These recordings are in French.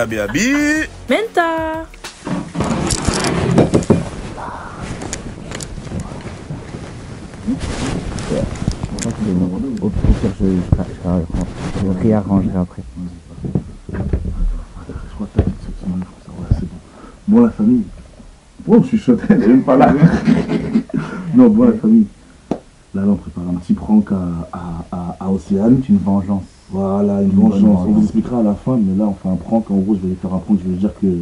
Habibi. Menta. Au pire, je réarrangerai après. Je crois que t'as cette semaine, c'est bon. Bon, la famille. Bon, je suis chaud, elle est même pas là. Non, bon, la famille. Là, on prépare un petit prank à Océane. Une vengeance. Voilà, une vengeance. On vous expliquera à la fin, mais là, on fait un prank. En gros, je vais lui faire un prank. Je vais lui dire que.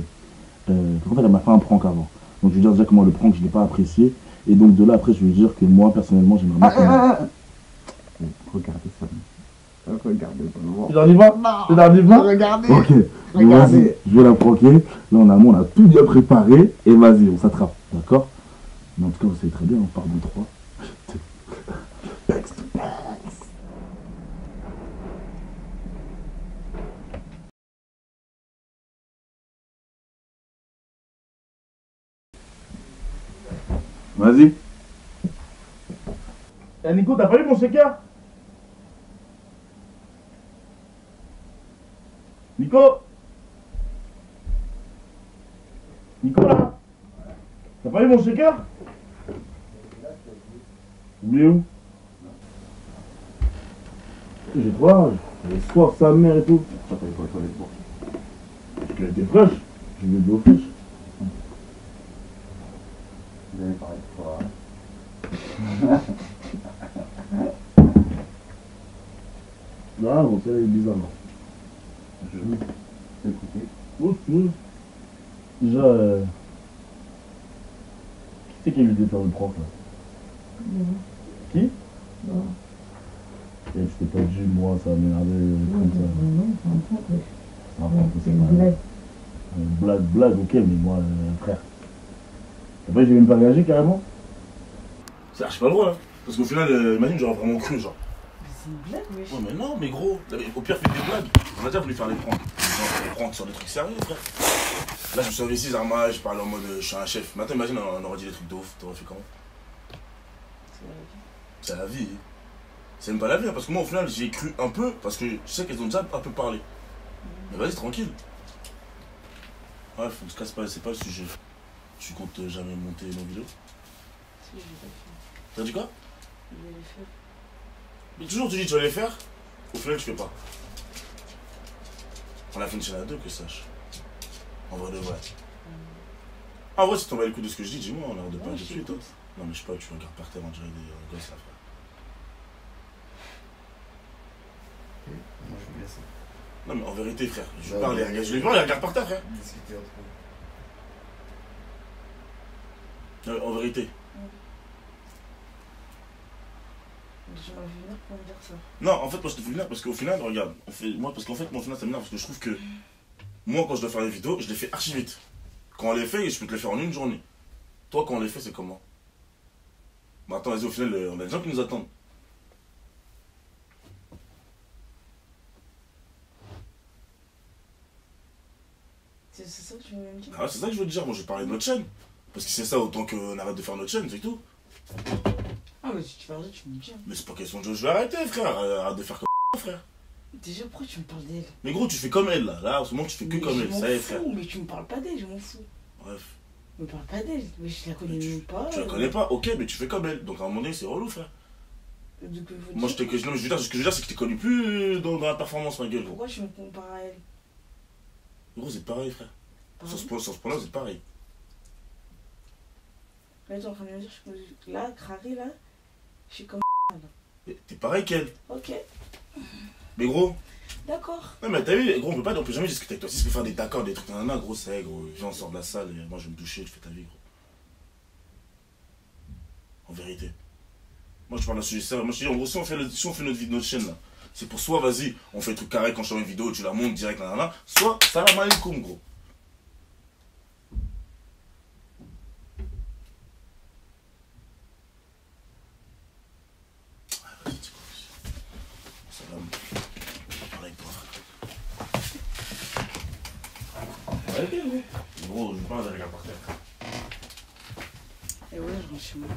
En fait, elle m'a fait un prank avant. Donc, je vais lui dire déjà comment le prank, je ne l'ai pas apprécié. Et donc, de là, après, je vais lui dire que moi, personnellement, j'aimerais bien. Regardez ça. Regardez pas. Tu n'arrives pas? Non. Tu n'arrives pas? Regardez. Ok. Regardez. Vas-y, je vais la pranker. Là, en amont, on a tout bien préparé. Et vas-y, on s'attrape. D'accord? Mais en tout cas, vous savez très bien, on part de 3. Vas-y. Eh Nico, t'as pas eu mon shaker? Nico? Nico là? T'as pas eu mon shaker? Il est où? J'ai trop rage. J'ai soif, sa mère et tout. Ça t'as pas les toilettes pour. Parce qu'elle était fraîche. J'ai mis de l'eau fraîche. Vous avez parlé de quoi? Non, bon, c'est bizarre. Je vais écouter. Oh, tu veux? Déjà, qui c'est qui a eu l'idée de faire le prank là? Qui? Non. Et je t'ai pas dit, moi, ça m'a énervé comme ça. Non, c'est un prank, wesh. C'est un prank, C'est une blague. Blague, ok, mais moi, frère. Après, j'ai même pas réagi carrément. C'est archi pas drôle, hein. Parce qu'au final, imagine, j'aurais vraiment cru, genre. Mais c'est une blague, wesh. Ouais, mais non, mais gros, au pire, faites des blagues. On a déjà voulu faire des pranks. Genre, des pranks sur des trucs sérieux, frère. Là, je me suis investi, Zarma, je parlais en mode, je suis un chef. Maintenant, imagine, on aurait dit des trucs de ouf. T'aurais fait comment? C'est la vie. C'est même pas la vie, hein, parce que moi, au final, j'y ai cru un peu, parce que je sais qu'elles ont déjà un peu parlé. Mais vas-y, tranquille. Bref, on se casse pas, c'est pas le sujet. Tu comptes jamais monter nos vidéos? Si, je vais le faire. T'as dit quoi? Je vais le faire. Mais toujours tu dis que tu vas les faire, au final tu fais pas. On a fait une chaîne à 2 que sache. En vrai de vrai. Ah ouais, si t'en vas les coups de ce que je dis, dis-moi, on a l'air de pas de suite. Hein. Non mais je sais pas, tu regardes par terre, on dirait des gosses là, frère. Moi je vous laisse. Non mais en vérité, frère, je Ouais, parle, ouais. je les vois, les regarde par terre, frère. Discuter entre vous. En vérité. Je vais venir pour me dire ça. Non, en fait, moi je te fais venir parce qu'au final, regarde, moi, parce qu'en fait, moi au final ça m'énerve parce que je trouve que moi quand je dois faire les vidéos, je les fais archi vite. Quand on les fait, je peux te les faire en une journée. Toi, quand on les fait, c'est comment? Bah attends, vas-y, au final, on a des gens qui nous attendent. C'est ça que tu veux me dire? Ah ouais, c'est ça que je veux te dire, moi je veux parler de notre chaîne. Parce que c'est ça, autant qu'on arrête de faire notre chaîne, c'est tout. Ah, mais si tu fais ça, tu me dis. Mais c'est pas question de je vais arrêter, frère. Arrête de faire comme frère. Déjà, pourquoi tu me parles d'elle? Mais gros, tu fais comme elle là. Là, en ce moment, tu fais que Mais comme je elle. m'en Ça y est, fous, frère. mais tu me parles pas d'elle, je m'en fous. Bref. Me parle pas d'elle, mais je la connais Mais même pas. Tu la connais pas, ok, mais tu fais comme elle. Donc à un moment donné, c'est relou, frère. Donc, Moi, je te. Non, mais je veux dire, ce que je veux dire, c'est que tu t'es connu plus dans la performance, ma gueule, gros. Pourquoi tu me compares à elle? Gros, c'est pareil, frère. Sur ce point-là, c'est pareil. Là, t'es en train de me dire que là, Crary, là, je suis comme là. T'es pareil qu'elle. Ok, Mais gros. d'accord. Non, mais t'as vu, gros, on peut jamais discuter avec toi. Si tu peux faire des d'accord, des trucs, nanana, gros, c'est gros. Viens, on sort de la salle et moi, je vais me doucher, je fais ta vie, gros. En vérité. Moi, je parle d'un sujet sérieux. Moi, je te dis, en gros, si on fait notre chaîne, là, c'est pour soit, vas-y, on fait le truc carré quand je sors une vidéo, tu la montes direct, nanana, soit, salam alaikum, gros. Ah, vas-y, tu vois. Salam. Parle avec toi, frère. Arrêtez, gros. Gros, je parle de regarder par terre. Et ouais, je rentre chez moi.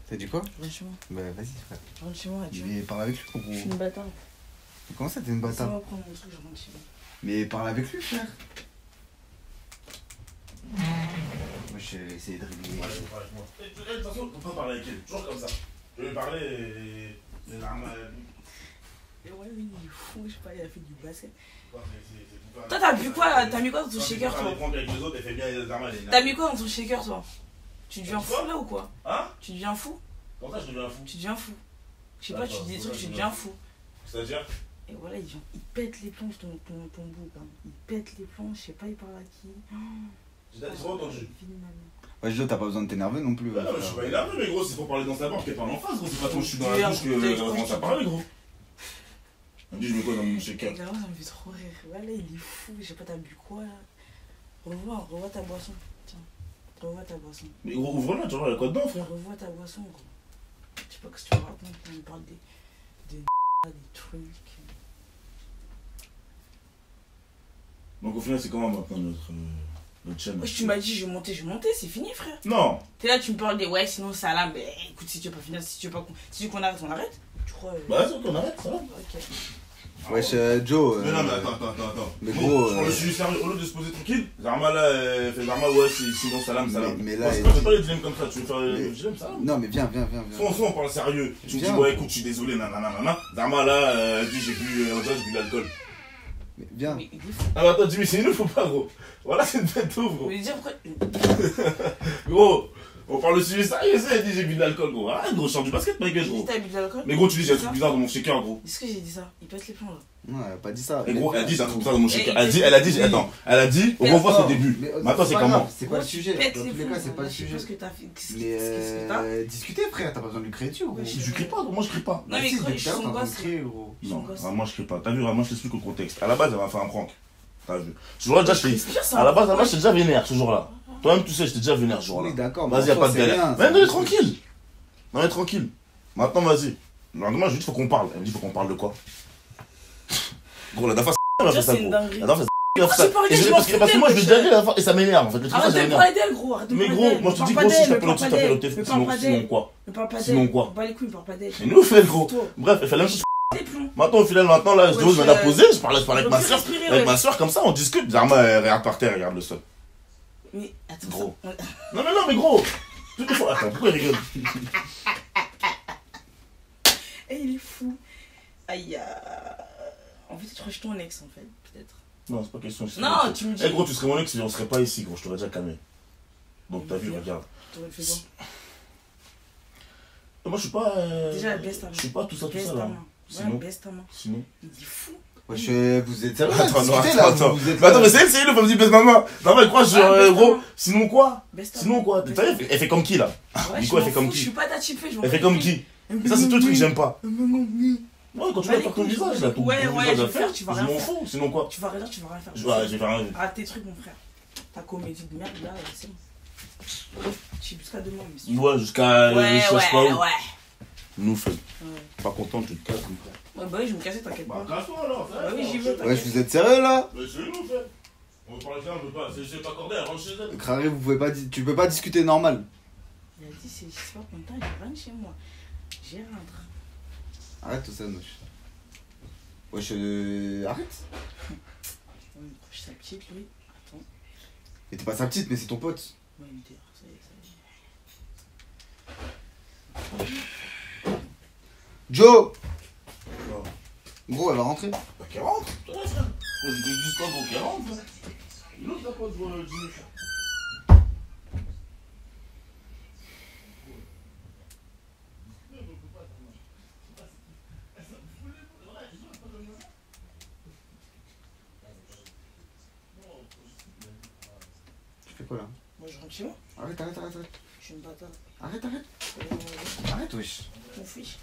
T'as dit quoi? Je rentre chez moi. Bah vas-y frère. Je rentre chez moi, tu vois. Mais parle avec lui pour. Je suis une bâtarde. Comment ça t'es une C'est bâtard? moi prendre mon truc, je rentre chez moi. Mais parle avec lui frère. je vais essayer de régler. Ouais, je parle avec moi. De toute façon, on peut parler avec elle, toujours comme ça. Je vais lui parler et. Les larmes. Et ouais, oui, il est fou, je sais pas, il a fait du basket. Toi, T'as bu quoi? T'as mis quoi dans ton shaker, toi? Avec les autres, elle fait bien les armes. T'as mis quoi dans ton shaker, toi? Tu deviens fou là ou quoi? Hein? Tu deviens fou? Pour ça, je deviens fou. Tu deviens fou. Je sais pas, tu dis des trucs, tu deviens fou. C'est-à-dire? Et voilà, il pète les plombs, ton bout. Hein. Il pète les plombs, je sais pas, il parle à qui. J'ai pas entendu. Ouais, Joe, t'as pas besoin de t'énerver non plus. Non, mais je suis pas énervé, mais gros, c'est pour parler dans sa porte qu'elle parle en face, gros. C'est pas tant que je suis dans la D'ailleurs, bouche que commence à parler, gros. Elle me dit, je mets quoi dans mon shaker? Regarde, ça me fait trop rire. Voilà, il est fou, je sais pas, t'as bu quoi là? Revois ta boisson. Tiens, revois ta boisson. Mais gros, ouvre-la, tu vois, il y a quoi dedans, frère? Revois ta boisson, gros. Je sais pas ce que tu me racontes, on me parle des trucs. Donc au final, c'est comment maintenant notre chaîne? Wesh, tu m'as dit, je vais monter, c'est fini, frère. Non! T'es là, tu me parles des ouais, sinon ça là, mais écoute, si tu veux pas finir, si tu veux qu'on arrête, on arrête. Tu crois. Bah, c'est qu'on arrête, ça va. Ok. Wesh, Joe. Mais non, mais attends. Mais gros. Je suis sérieux, au lieu de se poser tranquille, Zarma là, elle fait Zarma, ouais, sinon salam. Mais là, c'est pas les dilemmes comme ça, tu veux faire le dilemme, salam? Non, mais viens. Soit on parle sérieux, tu me dis, Viens. ouais, écoute, je suis désolé, nanana. Zarma là, elle dit, j'ai bu de l'alcool. Mais viens. Mais il est fou. Ah, mais attends, dis-moi, c'est une ouf ou pas, gros? Voilà, c'est une tête ouf, gros. Mais dire pourquoi. Gros, on parle de sujet sérieux, ça, elle dit, j'ai bu de l'alcool, gros. Ah, gros, je sors du basket, ma gueule, J'ai dit, gros. t'as bu de l'alcool? Mais gros, tu dis, il y a un truc bizarre dans mon shaker, gros. Est-ce que j'ai dit ça? Il pète les plombs là. Non, elle a pas dit ça. Et gros, elle dit, c'est un truc bizarre dans mon shaker. Et- Elle a dit, attends, elle a dit, on revoit ce début. Mais, Maintenant, c'est pas comment? grave, C'est pas le sujet. Pète Dans les tous les plombs. cas, c'est pas le Je sais sujet. pas ce que t'as fait. Qu'est-ce Mais que t'as? discuter, frère, t'as pas besoin de lui crier dessus, gros. Ouais, Je crie pas, gros, moi je crie pas. Non, mais Si, quand depuis je tout à l'heure, suis t'es en train de gosse. crier, gros. Son Non, gosse. moi je crie pas. T'as vu, moi je t'explique le contexte. À la base, elle m'a fait un prank. T'as vu. Ce jour-là, déjà, à la base, j'étais déjà vénère ce jour-là. Toi-même, tu sais, j'étais déjà vénère ce jour-là. Oui, d'accord. Vas-y, y'a pas de c'est galère. rien, Mais non, c'est- mais tranquille. Non, mais tranquille. Maintenant, vas-y. Le lendemain, je lui dis, faut qu'on parle. Elle me dit, faut qu'on parle de quoi? Gros, la dafa, elle m'a fait Ça, ça, c'est une gros. dinguerie. La dafa, elle m'a fait ça. tu parles Et d'elle, je- je m'en parce que fous moi, je d'elle, lui ai déjà dit la dafa, et ça m'énerve, en fait. Le truc, ça Arrête de m'énerve. parler d'elle, gros. Arrête de Mais parler gros, d'elle. moi je te Me dis, parle gros, pas si je d'elle, t'appelle me au parle téléphone, pas t'appelles au d'elle. Me téléphone, parle pas sinon d'elle. quoi? Me parle pas Sinon d'elle. quoi? Pas les couilles, me parle pas d'elle. Et nous, fait, gros. Toi. Bref, elle fait la même chose. Des plombs. Maintenant, au final, maintenant, là, je Ouais, me la poser, je parle avec ma soeur. respirer, Avec ouais. ma soeur, comme ça, on discute. Zarma, elle regarde par terre, elle regarde le sol. Mais attends. Gros. ça- Non, mais gros. Toutes les fois. Attends, pourquoi il rigole? Eh, il est fou. Aïe. En fait, tu crois que je suis ton ex, en fait, peut-être. Non, c'est pas question. Non, tu me dis. Eh, gros, tu serais mon ex, on serait pas ici, gros, je t'aurais déjà calmé. Donc, t'as vu, regarde. T'aurais fait quoi? Moi, je suis pas. Déjà, baisse ta main. Je suis pas tout ça, Baisse ta là. main. Sinon. Ouais, baisse ta main. Sinon. Il est fou. Wesh, vous êtes sérieux? Attends, non, Discutez, là, attends. vous êtes Mais attends, mais là. c'est elle, elle me dit baisse ma main. Non, mais crois, baisse ta gros. main. Sinon quoi? Baisse ta Sinon main. quoi? Baisse T'as ta vu, elle fait comme qui là? Ouais, Du je coup, elle m'en fait comme fous, qui? Je suis pas ta typée, je m'en Elle fait fous. comme qui? Et ça, c'est tout le truc que j'aime pas. Ouais, quand tu Bah, vas faire ton les couilles, visage, là, ton ouais, ton ouais, visage je à vais faire, faire, tu vas je rien m'en faire. fous. Sinon quoi? Tu vas rien, tu vas rien faire. Ouais, je vais faire un. Ah, tes trucs, mon frère. Ta comédie de merde, là, c'est bon. Je suis jusqu'à demain, mais si- Ouais, jusqu'à. Ouais, je sais pas où. ouais. Nous, fait. Ouais. Pas content, tu te casses, mon frère. Ouais, bah oui, je vais me casser, t'inquiète pas. casse-toi alors, Bah oui, j'y vais, Wesh, t'inquiète. vous êtes sérieux, là? Mais c'est nous, fait. On parle avec elle, on peut pas. C'est pas accordé, elle rentre chez elle. Crary, vous pouvez pas, tu peux pas discuter normal. Il a dit, c'est pas content, il rentre chez moi. J'ai rentre. Arrête tout ça, wesh. Wesh, arrête. Ouais, il me proche sa petite, lui. Attends. Et t'es pas sa petite, mais c'est ton pote. Ouais, il me dit, ça y est, ça y est. Joe! Non. Gros, elle va rentrer. Bah, qu'elle rentre, toi, frère. Faut que je lui dise pas, donc qu'elle rentre, là. Une autre, la pote, je vois le dîner, frère. Tu fais quoi là? Moi, je rentre chez moi. Arrête. Je suis une bâtard. Arrête. Arrête, wesh. Mon fiche.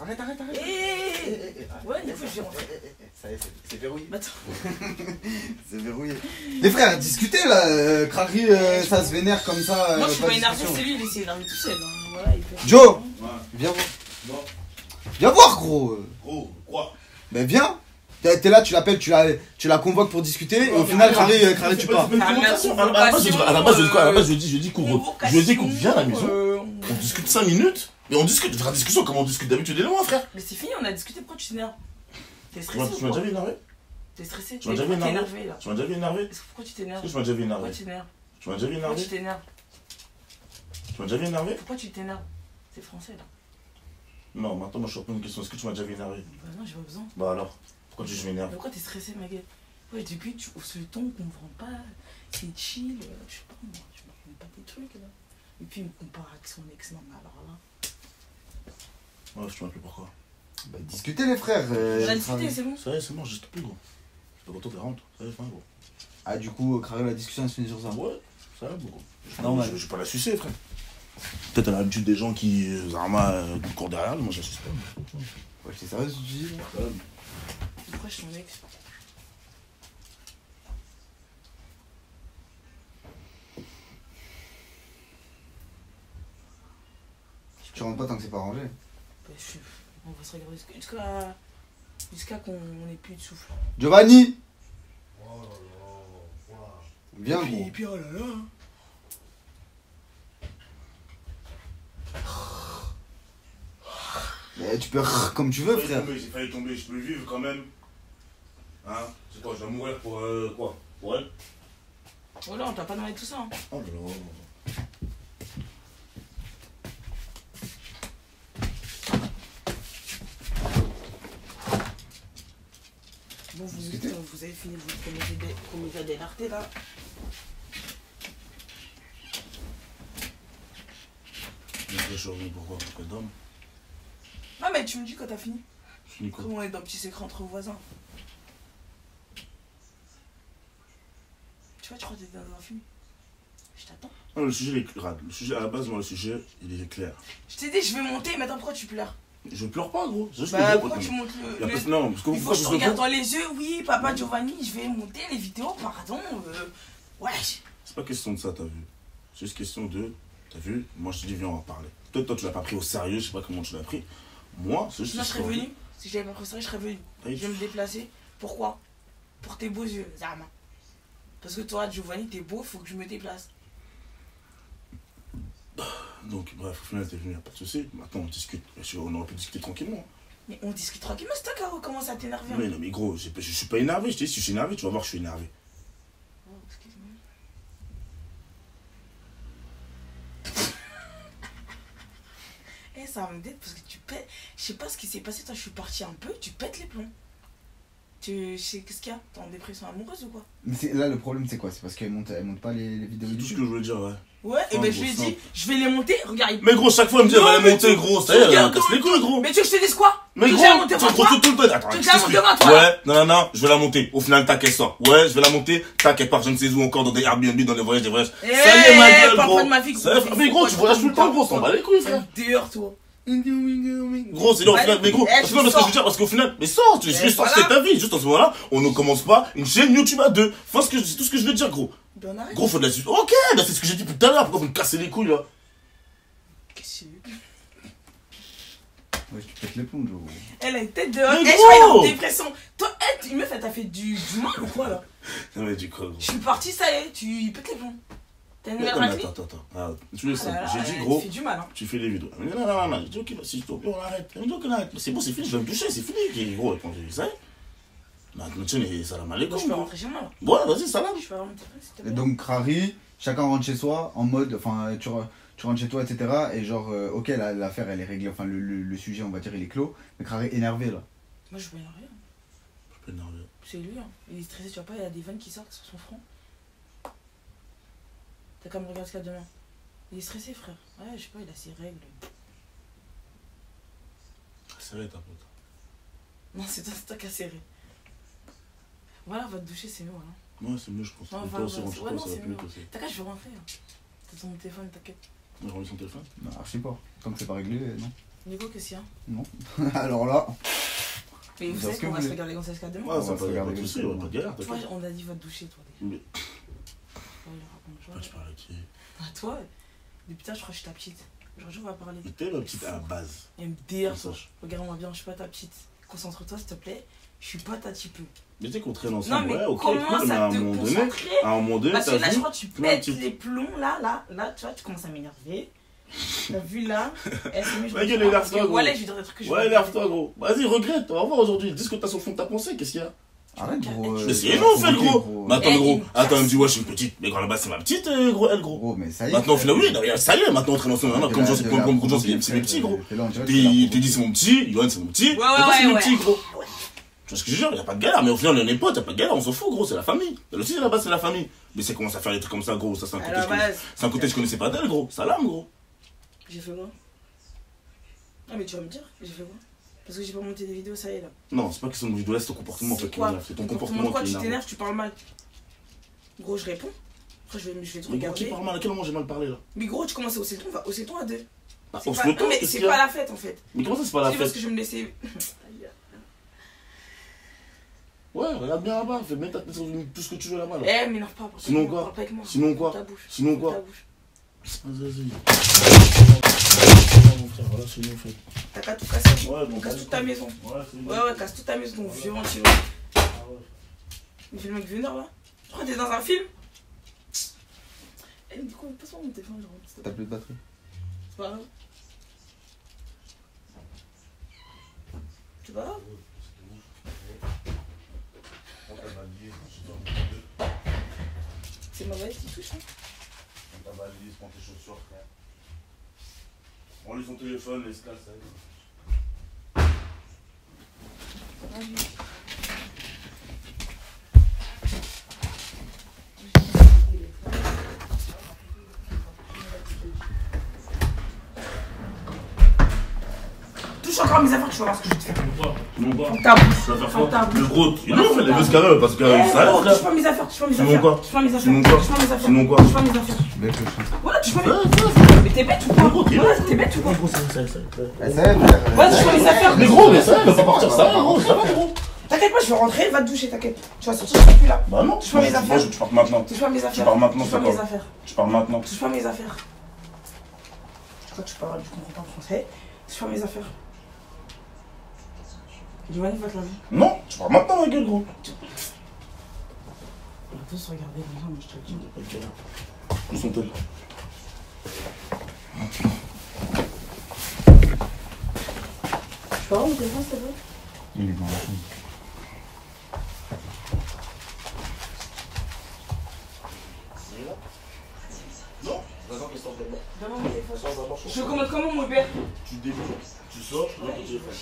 Arrête. Ouais, des fois, je vais rentrer. Ça y est, c'est verrouillé. Bah, attends. C'est verrouillé. Les frères, discutez là. Crary, ça se vénère comme ça. Moi, je suis de pas énervé, discussion. c'est lui, il s'est énervé tout seul. Hein. Voilà, il fait. Joe! Ouais. Viens voir. Non. Viens voir, gros. Gros, quoi? Ben viens. T'es là, tu l'appelles, tu la convoques pour discuter. Et au final, Crary, tu pars. À la base, je dis quoi? À la base, je dis écoute, Convocation, je dis écoute, viens à la maison. euh, On discute 5 minutes. Et on discute. On fera discussion comme on discute d'habitude. Et loin, frère. Mais c'est fini, on a discuté, pourquoi tu t'énerves? T'es Tu stressé m'as ou déjà quoi? vu énervé? T'es stressé? Tu m'as déjà vu Pourquoi t'es énervé? énervé là? Tu m'as déjà vu énervé? Pourquoi tu Est-ce t'énerves? que tu m'as déjà vu Pourquoi énervé? tu t'énerves? Tu m'as déjà vu Pourquoi énervé? tu t'énerves? Tu m'as déjà vu énervé? Pourquoi tu t'énerves? C'est français là. Non, maintenant, moi, je suis pas une question. Est-ce que tu m'as déjà vu énervé? Bah non, j'ai pas besoin. Bah alors, pourquoi tu dis je m'énerve? Pourquoi t'es stressé, ma gueule? Ouais, depuis, tu hausses le ton, on comprend pas. C'est chill. Je sais pas, moi, je me comprends pas tes trucs là. Et puis, il me compare avec son ex. Non, mais alors là. Ouais, je te rappelle pourquoi. Bah, discutez, les frères. On a discuté, c'est bon. Ça y est, c'est bon, je te plus, gros. Je te retourne, t'es rentre. Ça y est, fin, gros. Ah, du coup, Crary, la discussion, elle se finit sur ça. Ouais, ça va, gros. Normal. Je vais pas la sucer, frère. Peut-être à l'habitude des gens qui, courent derrière, moi, je la suce pas. Ouais, j'étais sérieux, ce que tu dis là? Pourquoi je suis ton ex? Tu rentres pas tant que c'est pas rangé. Bah, on va se regarder jusqu'à qu'on ait plus de souffle. Giovanni! Viens, gros. Et puis, oh là là. Tu peux comme tu veux, frère. J'ai failli tomber, je peux vivre quand même. Hein? C'est quoi, je vais mourir pour quoi? Pour elle? Oh là, on t'a pas demandé tout ça. Hein. Oh là là. Bon, vous avez fini votre comédie d'élarté là. Mais je suis revenu pourquoi? Parce que d'homme. Non, mais tu me dis quand t'as fini. Fini quoi? Comment on est dans le petit secret entre voisins. Tu vois, tu crois que t'es dans un film? Je t'attends. Non, le sujet il est clair. Le sujet à la base, moi, le sujet, il est clair. Je t'ai dit, je vais monter, maintenant pourquoi tu pleures? Je pleure pas, gros. C'est juste Bah, que, pourquoi tu montes le. Non, parce que Il faut que je te regarde dans les yeux, oui, papa Giovanni, je vais monter les vidéos, pardon. Ouais. C'est pas question de ça, t'as vu. C'est juste question de. T'as vu? Moi, je te dis, viens, on va parler. Peut-être toi, tu l'as pas pris au sérieux, je sais pas comment tu l'as pris. Moi, c'est juste. Sinon, je serais venu. Si j'avais pas pris ça, je serais venu. Je vais me déplacer. Pourquoi? Pour tes beaux yeux, Zama. Parce que toi, Giovanni, t'es beau, faut que je me déplace. Donc, bref, au final, t'es venu, y'a pas de soucis. Maintenant, on discute. On aurait pu discuter tranquillement. Mais on discute tranquillement, c'est toi qui a commencé à t'énerver. Mais non, mais gros, je suis pas énervé. Je te dis, si je suis énervé, tu vas voir, je suis énervé. Oh, excuse-moi. Eh, ça va me détendre parce que tu pètes. Je sais pas ce qui s'est passé, toi, je suis partie un peu, tu pètes les plombs. Tu sais, qu'est-ce qu'il y a? T'es en dépression amoureuse ou quoi? Mais là, le problème, c'est quoi? C'est parce qu'elle monte pas les vidéos C'est tout ce YouTube. que je voulais dire, ouais. Ouais, et ben je lui ai dit, je vais les monter, regarde. Mais gros, chaque fois, elle me dit, elle va les monter, gros. Ça y est, elle casse les couilles, gros. Mais tu veux que je te dise quoi? Mais Tu gros, veux que je la monte devant toi? tout le temps. Attends, Tu veux que je je la monte t'explique. devant toi? Ouais, non, je vais la monter. Au final, tac, elle sort. Ouais, je vais la monter. Tac, elle part, je ne sais où encore, dans des Airbnb, dans des voyages, des voyages. Ça y est, ma gueule, parle gros. pas de ma vie, Ça y est, mais gros, tu voyages tout le temps, gros, on s'en bat les couilles, frère. Dehors, toi. Gros, c'est là, au final, mais gros, Eh, parce que je veux dire, parce qu'au final, mais sors, tu juste sors, c'est ta vie. Juste en ce moment-là, on ne commence pas une chaîne YouTube à deux. Enfin, c'est tout ce que je veux dire, gros. Ben, on arrête. Gros, faut de la suite. Ok, bah, c'est ce que j'ai dit tout à l'heure. Pourquoi vous me cassez les couilles, là? Qu'est-ce que c'est? Ouais, tu pètes les plombs, gros. Elle a une tête dehors. Mais Eh, je crois qu'elle est en gros dépression. Toi, une meuf, elle t'a fait du mal ou quoi, là? Non, mais du coup, gros. Je suis partie, ça y est, tu pètes les plombs. T'as une Mais nouvelle non, mais raclée? attends. Ah, tu le sais, Ah là là, j'ai dit, tu gros, fais du mal, hein. tu fais les vidéos. Elle me dit, non. J'ai dit, ok, bah, si je t'en prie, on arrête. Elle me dit, ok, on arrête. C'est bon, c'est fini, je vais me toucher, c'est fini. Gros, elle prend ça y est. Maintenant, tiens, salam Bon, alaikum. je peux rentrer chez moi, là. Ouais, vas-y, salam. Je peux rentrer, s'il te Et plaît. donc, Crary, chacun rentre chez soi en mode. Enfin, tu rentres chez toi, etc. Et genre, ok, l'affaire, elle est réglée. Enfin, le sujet, on va dire, il est clos. Mais Crary énervé, là. Moi, je peux énerver. Hein. Je peux énerver. C'est lui, hein. Il est stressé, tu vois pas, il y a des vannes qui sortent sur son front. T'as qu'à me regarder ce qu'il y a demain. Il est stressé, frère. Ouais, je sais pas, il a ses règles. C'est vrai, ta pote. Non, c'est toi qui as serré. Voilà, va te doucher, c'est mieux, voilà. Ouais, c'est mieux, je pense. Non, Et va, toi aussi, va, rentre chez ouais, toi, non, ça va c'est plus mieux. vite aussi. T'as qu'à, je vais rentrer. Hein. T'as ton téléphone, t'inquiète. On a remis son téléphone? Non, je sais pas. Tant que c'est pas réglé, non. Nico, qu'est-ce qu'il y a? Non. Alors là. Mais vous Parce savez que qu'on va vous se voulez. regarder comme ça jusqu'à demain. Ouais, On ça va va se pas regarder de soucis, comme on va ça. pas de galère, Tu vois, t'inquiète. on a dit va te doucher, toi. Mais Ouais, il raconte, pourquoi tu parles avec qui? à toi, depuis tard, je crois que je suis ta petite. Aujourd'hui, on va parler. Mais t'es la petite à la base. Elle me dire, Comme toi. ça. Regarde-moi bien, je suis pas ta petite. Concentre-toi, s'il te plaît. Je suis pas ta type. Mais tu sais qu'on traîne Non, ensemble, mais ouais, ok, commence cool, mais à à un te moment donné, concentrer. Parce que t'as là, je vu? crois que tu plein de pètes petites- les plombs. Là, tu vois, tu commences à m'énerver. T'as vu là? Eh, c'est mieux, je Ma me gueule, dis, énerve-toi, gros. voilà, je vais dire des trucs que je Ouais, vais énerve-toi, gros. Vas-y, regrette, on va voir aujourd'hui. Dis ce que t'as sur le fond de ta pensée, qu'est-ce qu'il y a? Arrête, gros. Mais c'est non, fait le gros. Mais attends, le gros. Attends, elle me dit, ouais, je suis une petite. Mais quand là-bas, c'est ma petite, gros, elle, gros. Gros, mais ça y est. Maintenant, au final, oui, ça y est, maintenant, on traîne ensemble. Comme beaucoup de gens, c'est mes petits, gros. T'es dit, c'est mon petit, Yoann, c'est mon petit. Ouais, c'est ouais, mes petits, gros. Tu vois ce que je veux dire, il n'y a pas de galère, mais au final, on est potes, il n'y a pas de galère, on s'en fout, gros, c'est la famille. Elle aussi, là-bas, c'est la famille. Mais c'est commence à faire des trucs comme ça, gros, ça, c'est un côté que je connaissais pas d'elle, gros. Salam, gros. J'ai fait quoi? Ah, mais tu vas me dire, j'ai fait quoi? Parce que j'ai pas monté des vidéos, ça y est là. Non, c'est pas question de vidéo, là, c'est ton comportement en fait qui m'énerve. C'est ton comportement quoi, qui tu m'énerve. t'énerves, tu parles mal. Gros, je réponds. Après, je vais te Mais gros, regarder. qui parle mal, à quel moment j'ai mal parlé là? Mais gros, tu commences à hausser le ton, va hausser le ton à deux. Ah, C'est on pas... se le ton, Non, mais qu'est-ce c'est qu'il y a? pas la fête en fait. Mais comment ça, c'est pas la C'est parce fête? que je me laissais. Ouais, regarde bien là-bas, fais bien ta tête sur tout ce que tu veux là-bas. Là. Eh, m'énerve pas. Sinon quoi? Parle pas avec moi. Sinon quoi? Ta bouche. Sinon quoi? Ta bouche. Vas-y. Mon frère, voilà, c'est nous, fait. T'as qu'à tout casser. Ouais, bon, Casse toute ta maison. Ouais, c'est nous. Ouais, casse toute ta maison, ton violent, tu Ah ouais. Il fait le mec vénère là. Tu crois que t'es dans un film? Eh, mais du coup, passe-moi mon téléphone, je rentre. T'as plus de batterie. C'est pas grave. C'est pas grave. C'est ma valise qui touche, hein. Ta valise, prends tes chaussures, frère. On lui son téléphone, l'escale, ça y est. Touche encore mes affaires, tu vas voir ce que je vais te faire. Sinon quoi? Ta bouche. Tu vas faire Ferme ta quoi? bouche. Le gros, il non, fait les deux carrés parce que ça Oh, frère. touche pas mes affaires, touche pas mes Sinon affaires. quoi? Touche pas mes affaires. Sinon quoi? Touche pas mes affaires. Sinon quoi? Touche pas mes affaires. Bête le chien. Voilà, touche pas mes Ouais, affaires. Mais t'es bête ou quoi? Voilà, t'es bête ou quoi? gros, ça. Ça y est, frère. Voilà, touche pas mes affaires. Mais gros, mais ça va partir, ça va, gros, ça va, gros. T'inquiète pas, je vais rentrer, va te doucher, t'inquiète. Tu vas sortir, je suis plus là. Bah non, Touche pas mes affaires. moi, tu pars maintenant. Touche pas mes affaires. pars maintenant, Touche pas c'est mes quoi? affaires. Tu pars maintenant. Touche pas mes affaires. Pourquoi tu parles, je comprends pas le français. Touche pas mes affaires. Giovanni va te laver. Non, tu pars maintenant, ma gueule, gros. On va tous se regarder comme ça, moi je te le dis. Pas de galère. Où sont-elles? Tu peux avoir mon téléphone s'il te plaît? Il est dans la chambre. Non, j'attends qu'elle sorte d'abord. Donne-moi mon téléphone. Sors d'abord, Je commande comment mon Uber? Tu débutes, tu sors, tu donnes ton téléphone.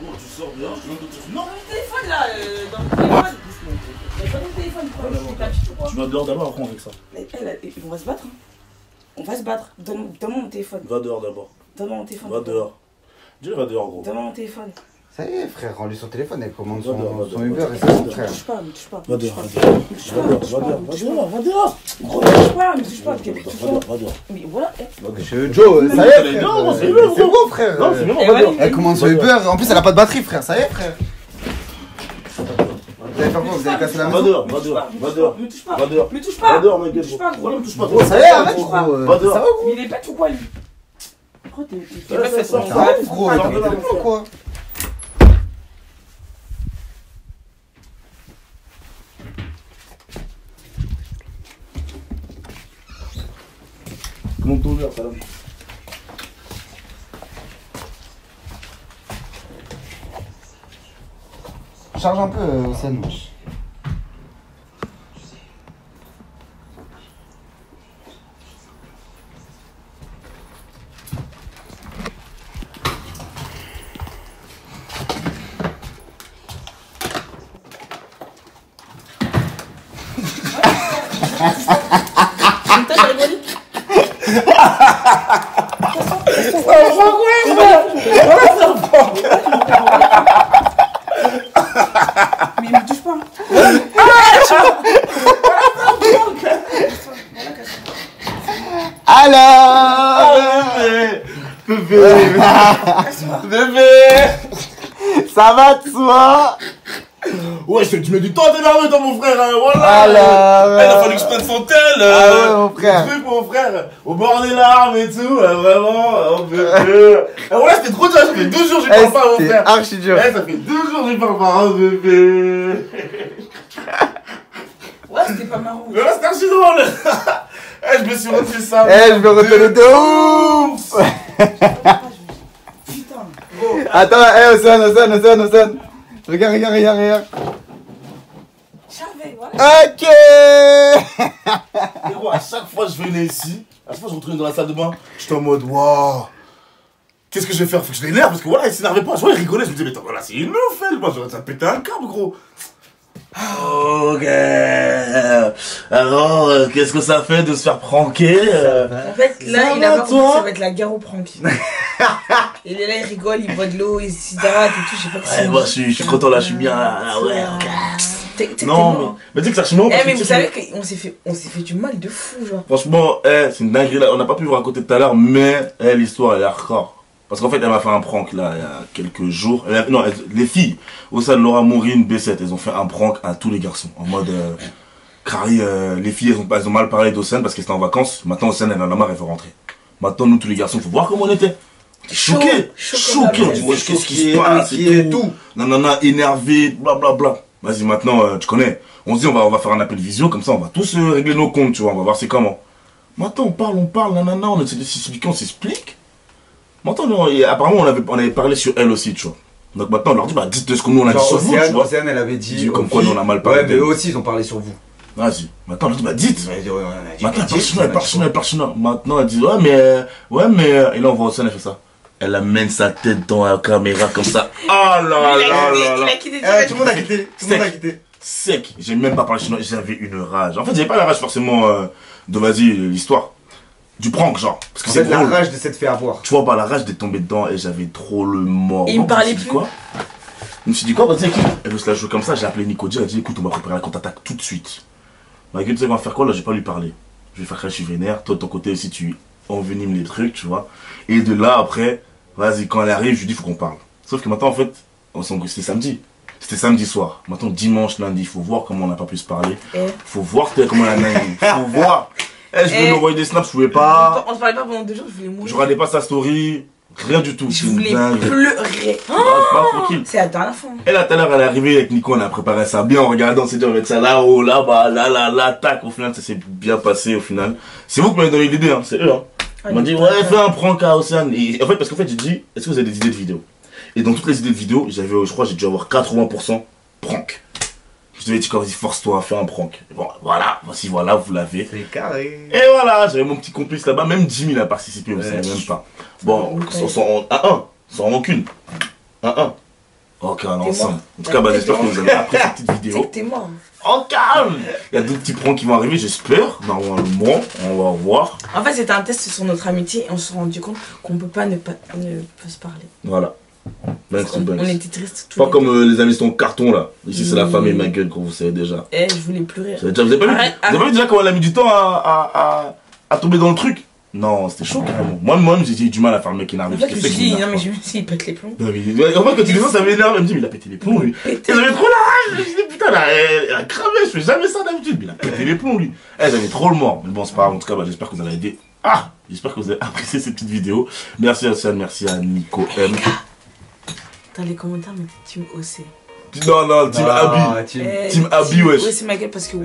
Gros, tu sors dehors, tu donnes ton téléphone. Non, Mon téléphone là, dans le téléphone. Pas mon téléphone, quoi. Je suis ta petite ou quoi? tu vas dehors d'abord, après on avec ça. On va se battre. Hein. On va se battre. Donne-moi mon téléphone. Va dehors d'abord. Donne-moi mon téléphone. Va dehors. Dis, va dehors, gros. Donne-moi mon téléphone. Ça y est, frère, rends-lui son téléphone, elle commande Va dehors, son va Uber dehors. et c'est bon, Me frère. touche pas, me touche pas. Va me touche dehors, pas. va dehors. Me touche Va pas, dehors, me touche va pas, dehors, me va touche dehors, pas. va dehors. Gros, me touche pas, me touche pas. Va dehors, va dehors. Mais voilà. Monsieur Joe, ça y est, frère. Non, c'est C'est bon, bon, frère. Non, c'est bon, Eh, va dehors. Elle commande son Uber, en plus elle a pas de batterie, frère. Ça y est, frère. Vous allez faire quoi? Vous allez casser la Va maison? dehors, va dehors, va dehors. Me touche pas. Va dehors. Me touche pas. Va dehors, ma gueule. Me touche pas, gros. Voilà, me touche pas, Gros, gros. ça y est, arrête, gros. Va dehors. Ça va, gros? Mais il est bête ou quoi lui? Pourquoi t'es Ouais, pas fait ça son Ça va, gros? Sors T'as de mis là, le mon téléphone, quoi? Comment ton verre, ça va? Charge un peu, Océane, wesh. T'as rigolé? Mais il me touche pas. Alors, Bébé. ça va de soi? Ouais, tu mets du temps à t'énerver, toi, mon frère. Voilà. Alors, Il a fallu que je prenne son tel. Ah ouais, mon frère. Truc, mon frère. Au bord des larmes et tout. Vraiment. Oh, bébé. Et voilà, c'était trop dur. Ça fait 2 jours que je parle pas, mon c'est frère. archi dur. Eh, ça fait 2 jours que je parle pas, oh, bébé. Ouais, c'était pas marrant. Mais là, c'était archi drôle. Eh, je me suis refait ça. Eh, je vais retenir de ouf. Putain. Gros. Attends, Océane. Regarde. Ok. Frérot, à chaque fois que je venais ici, à chaque fois que je retournais dans la salle de bain, j'étais en mode waouh. Qu'est-ce que je vais faire? Faut que je l'énerve parce que voilà, il s'énervait pas. Je vois, il rigolait. Je me disais, mais attends, voilà, c'est une ouf, elle. Moi, ça pétait un câble, gros. Ok. Alors, qu'est-ce que ça fait de se faire pranker En fait, là, Ça il a va, pas compris, toi ça va être la guerre au prank. Il est là, il rigole, il boit de l'eau, il s'hydrate et tout, je sais pas que c'est. moi, je suis content là, je suis bien là. Ouais, ok. Non, mais tu sais que ça se ment. Mais vous savez qu'on s'est fait du mal de fou, genre. Franchement, c'est une dinguerie là. On n'a pas pu vous raconter tout à l'heure, mais l'histoire, elle est hardcore. Parce qu'en fait, elle m'a fait un prank là, il y a quelques jours. Les filles, au sein de Laura Maureen, B7, elles ont fait un prank à tous les garçons. En mode, Carrie, les filles, elles ont mal parlé d'Océane parce qu'elles étaient en vacances. Maintenant, Océane, elle en a marre, elle veut rentrer. Maintenant, nous, tous les garçons, faut voir comment on était. Choqués. Choqués. On dit, ouais, qu'est-ce qui se passe et tout. Nanana, énervé, blablabla. Vas-y, maintenant, tu connais. On se dit, on va faire un appel visio, comme ça, on va tous régler nos comptes, tu vois. On va voir c'est comment. Maintenant, on parle, nanana, on essaie de s'expliquer, on s'explique. Maintenant, apparemment, on avait parlé sur elle aussi, tu vois. Donc maintenant, on leur dit, bah, dites ce que nous on a dit sur vous, tu vois. Océane, elle avait dit. Comme quoi, nous on a mal parlé. Ouais, mais eux aussi, ils ont parlé sur vous. Vas-y. Maintenant, on leur dit, bah, dites. Maintenant, elle part chinois. Maintenant, elle dit, ouais, mais. Et là, on voit Océane, elle fait ça. Elle amène sa tête dans la caméra comme ça. Ah là là là là. Tout le monde a quitté. Tout le monde a quitté. Sec. J'ai même pas parlé chinois, j'avais une rage. En fait, j'avais pas la rage forcément de, vas-y, l'histoire. Du prank, genre. Parce que c'est la rage de s'être fait avoir. Tu vois, pas la rage d'être tombé dedans et j'avais trop le mort. Et il me parlait plus. Quoi je me suis dit quoi, vas-y, écoute, elle veut se la jouer comme ça, j'ai appelé Nico Dir, elle a dit écoute, on va préparer la contre-attaque tout de suite. Ma gueule, tu sais, on va faire quoi là, j'ai pas lui parler. Je vais faire que je suis vénère, toi de ton côté aussi, tu envenimes les trucs, tu vois. Et de là, après, vas-y, quand elle arrive, je lui dis faut qu'on parle. Sauf que maintenant, en fait, c'était samedi. C'était samedi soir. Maintenant, dimanche, lundi, il faut voir comment on n'a pas pu se parler. Faut voir comment elle a naïve. Faut voir. Je voulais lui envoyer des snaps, je pouvais pas. On se parlait pas pendant 2 jours, je voulais mourir. Je regardais pas sa story. Rien du tout. Je voulais pleurer. Tranquille. C'est la dernière fois. Et là, tout à l'heure, elle est arrivée avec Nico, on a préparé ça bien en regardant, on s'est dit, on va mettre ça là-haut, là-bas, là, tac. Au final, ça s'est bien passé, au final. C'est vous qui m'avez donné l'idée, hein, c'est eux, hein. Ils m'ont dit, ouais, fais un prank à Océane. Et en fait, parce qu'en fait, j'ai dit, est-ce que vous avez des idées de vidéos? Et dans toutes les idées de vidéos, je crois, j'ai dû avoir 80% prank. Je devais dire, vas-y, force-toi à faire un prank. Et bon, voilà, voici, voilà, vous l'avez. C'est carré. Et voilà, j'avais mon petit complice là-bas, même Jimmy a participé, vous savez même pas. Bon, sans rancune. 1-1. Ok, on est ensemble. En tout cas, bah, j'espère que vous avez apprécié cette petite vidéo. T'es mort. Oh, calme. Il y a d'autres petits pranks qui vont arriver, j'espère. Normalement, on va voir. En fait, c'était un test sur notre amitié et on s'est rendu compte qu'on peut pas ne pas se parler. Voilà. On était tristes tous pas les comme les amis sont carton là. Ici c'est la famille, ma gueule, comme vous savez déjà. Je voulais pleurer. Vous avez pas vu déjà comment elle a mis du temps à tomber dans le truc? Non, c'était chaud carrément. Moi-même j'ai eu du mal à faire le mec énervé. En fait, je me suis dit, non mais je me suis dit, il pète les plombs. En fait, quand tu dis ça, ça m'énerve. Elle me dit, mais il a pété les plombs lui. J'avais trop la rage. Je me suis dit, putain, elle a cramé. Je fais jamais ça d'habitude. Mais il a pété les plombs lui. J'avais trop le mort. Mais bon, c'est pas grave. En tout cas, bah, j'espère que vous allez aider. J'espère que vous avez apprécié cette petite vidéo. Merci à Océane, merci à Nico M. Dans les commentaires, mais Team OC. Non, Team Abby. Team Abby, wesh. Ouais, c'est ma gueule parce que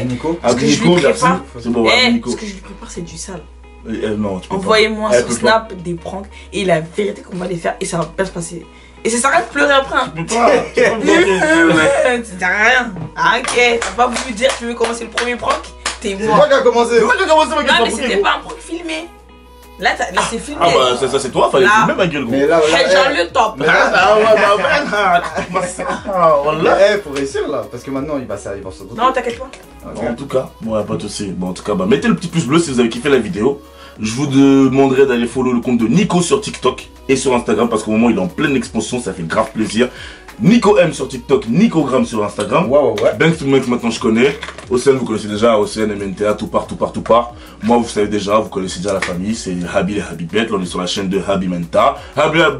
Nico. Ce que je lui prépare, c'est bon, Nico. ce que je lui prépare, c'est du sale. Non, tu peux Envoyez-moi sur Snap des pranks et la vérité qu'on va les faire et ça va bien se passer. Et ça sert à rien de pleurer après. Tu peux pas. Ça sert à rien. Ok, t'as pas voulu dire que tu veux commencer le premier prank? T'es mort. C'est toi qui a commencé. C'est toi qui a commencé, ma gueule. Non, mais c'était pas un prank filmé. Là, c'est filmé. Ah bah ça c'est toi, fallait filmer ma gueule gros. Mais là, Genre le top. Faut réussir là, parce que maintenant il va se retrouver. Non, t'inquiète pas. En tout cas, bon, pas de soucis. Bon, en tout cas, bah, mettez le petit pouce bleu si vous avez kiffé la vidéo. Je vous demanderai d'aller follow le compte de Nico sur TikTok et sur Instagram parce qu'au moment il est en pleine expansion, ça fait grave plaisir. Nico M sur TikTok, Nicogram sur Instagram. Ouais. Banks to Banks maintenant je connais. Océane vous connaissez déjà, Océane MNTA, tout part. Moi vous savez déjà, vous connaissez déjà la famille, c'est Habi et Habibette. Là on est sur la chaîne de Habi Menta. Habi Menta.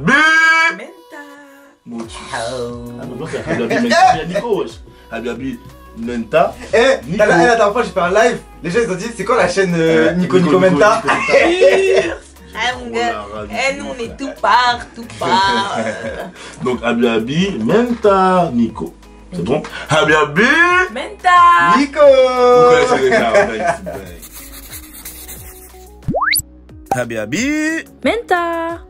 Mon Dieu. Habi Menta. Nico, Habi Menta. La dernière fois j'ai fait un live, les gens ils ont dit c'est quoi la chaîne Nico Menta? Nous on est tout part. Donc Habi Menta Nico. C'est bon? Habi Menta Nico. Vous connaissez déjà. Habi Menta